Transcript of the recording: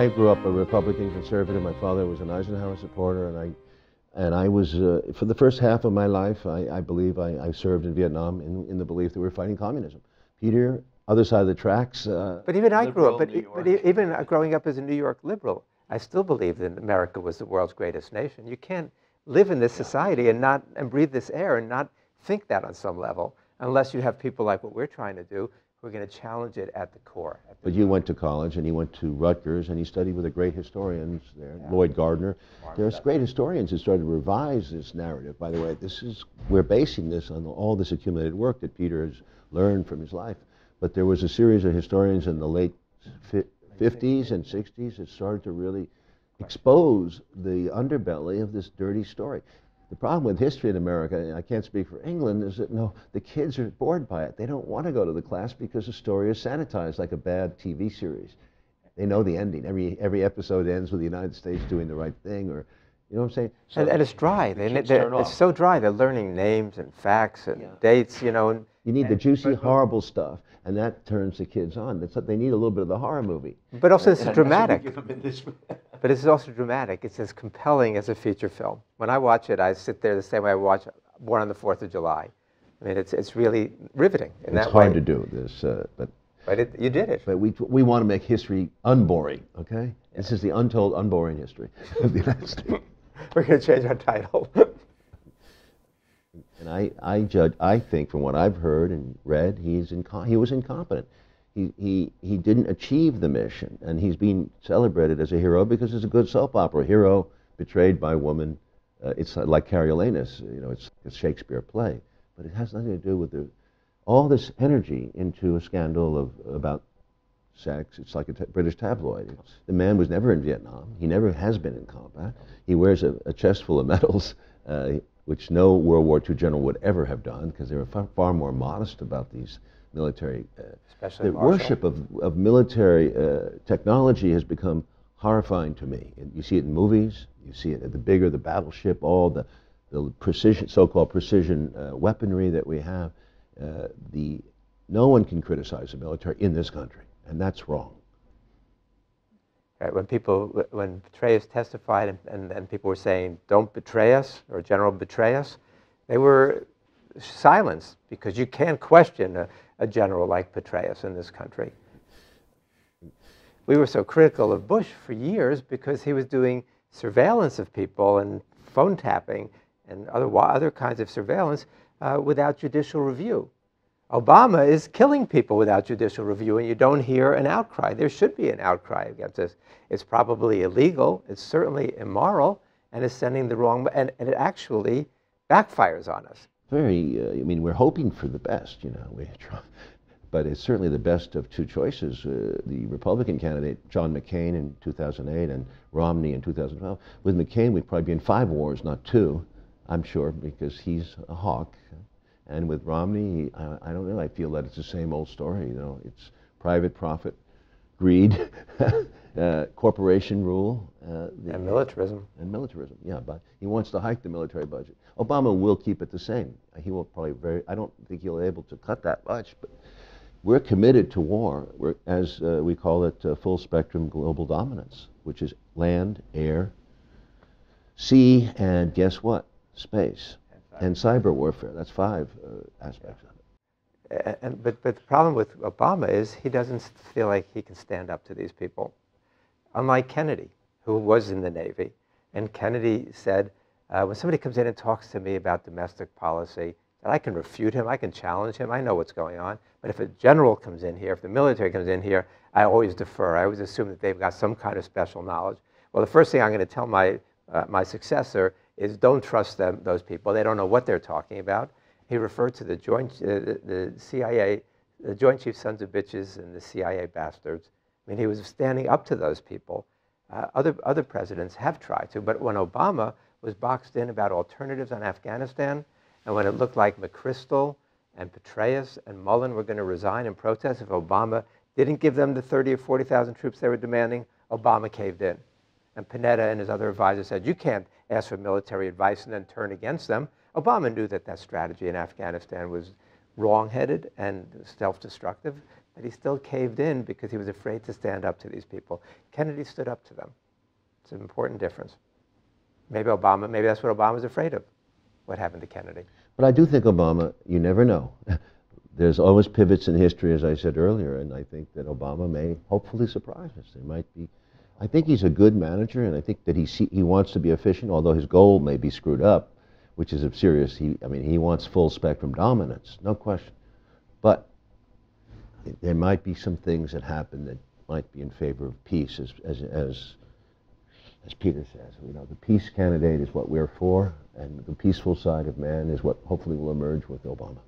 I grew up a Republican conservative. My father was an Eisenhower supporter, and I was, for the first half of my life, I believe I served in Vietnam in the belief that we were fighting communism. Peter, other side of the tracks. But even I grew up, even growing up as a New York liberal, I still believed that America was the world's greatest nation. You can't live in this society and breathe this air and not think that on some level, unless you have people like what we're trying to do, who are going to challenge it at the core. But you went to college, and you went to Rutgers, and you studied with the great historians there, Lloyd Gardner. There's great historians who started to revise this narrative. By the way, we're basing this on all this accumulated work that Peter has learned from his life. But there was a series of historians in the late 50s and 60s that started to really expose the underbelly of this dirty story. The problem with history in America, and I can't speak for England, is that the kids are bored by it. They don't want to go to the class because the story is sanitized like a bad TV series. They know the ending. Every episode ends with the United States doing the right thing, or you know what I'm saying? So and it's dry. It's so dry. They're learning names and facts and dates, you know. You need the juicy, horrible stuff, and that turns the kids on. They need a little bit of the horror movie. But also it's dramatic. But it's also dramatic. It's as compelling as a feature film. When I watch it, I sit there the same way I watch Born on the 4th of July. I mean, it's really riveting in that way. It's hard to do this, but you did it. But we want to make history unboring, okay? This is the untold, unboring history of the United States. We're going to change our title. And I think from what I've heard and read, he was incompetent. He didn't achieve the mission, and he's being celebrated as a hero because it's a good soap opera. Hero betrayed by a woman. It's like Coriolanus, you know, it's a Shakespeare play, but it has nothing to do with all this energy into a scandal about sex. It's like a British tabloid. The man was never in Vietnam. He never has been in combat. He wears a chest full of medals, which no World War II general would ever have done, because they were far more modest about these military. Especially the worship of military technology has become horrifying to me. And you see it in movies. You see it at the bigger the battleship, all the precision, so-called precision weaponry that we have. No one can criticize the military in this country, and that's wrong. Right, when Petraeus testified and people were saying, "Don't betray us," or "General, betray us," they were silenced, because you can't question a general like Petraeus in this country. We were so critical of Bush for years because he was doing surveillance of people and phone tapping and other kinds of surveillance without judicial review. Obama is killing people without judicial review, and you don't hear an outcry. There should be an outcry against this. It's probably illegal, it's certainly immoral, and it's sending the wrong, and it actually backfires on us. I mean, we're hoping for the best, you know, but it's certainly the best of two choices. The Republican candidate, John McCain in 2008 and Romney in 2012. With McCain, we'd probably be in 5 wars, not 2, I'm sure, because he's a hawk. And with Romney, I don't know, I feel that it's the same old story, you know, it's private profit, greed, corporation rule. And militarism. And militarism, yeah, but he wants to hike the military budget. Obama will keep it the same. He will probably I don't think he'll be able to cut that much, but we're committed to war. We're, as we call it, full spectrum global dominance, which is land, air, sea, and guess what? Space. And cyber warfare. That's 5 aspects of it. But the problem with Obama is he doesn't feel like he can stand up to these people. Unlike Kennedy, who was in the Navy. And Kennedy said, when somebody comes in and talks to me about domestic policy, that I can refute him, I can challenge him, I know what's going on. But if a general comes in here, if the military comes in here, I always defer. I always assume that they've got some kind of special knowledge. Well, the first thing I'm going to tell my successor is don't trust those people. They don't know what they're talking about. He referred to the CIA, the Joint Chiefs Sons of Bitches and the CIA bastards. I mean, he was standing up to those people. Other presidents have tried to, but when Obama was boxed in about alternatives on Afghanistan, and when it looked like McChrystal and Petraeus and Mullen were going to resign in protest if Obama didn't give them the 30 or 40,000 troops they were demanding, Obama caved in. And Panetta and his other advisors said, you can't ask for military advice and then turn against them. Obama knew that strategy in Afghanistan was wrong-headed and self-destructive. but he still caved in because he was afraid to stand up to these people. Kennedy stood up to them. It's an important difference. Maybe that's what Obama's afraid of, what happened to Kennedy. But I do think Obama, you never know. There's always pivots in history, as I said earlier, and I think that Obama may hopefully surprise us. There might be. I think he's a good manager, and I think that he wants to be efficient, although his goal may be screwed up, which is serious. He wants full spectrum dominance, no question. But there might be some things that happen that might be in favor of peace, as Peter says. The peace candidate is what we're for, and the peaceful side of man is what hopefully will emerge with Obama.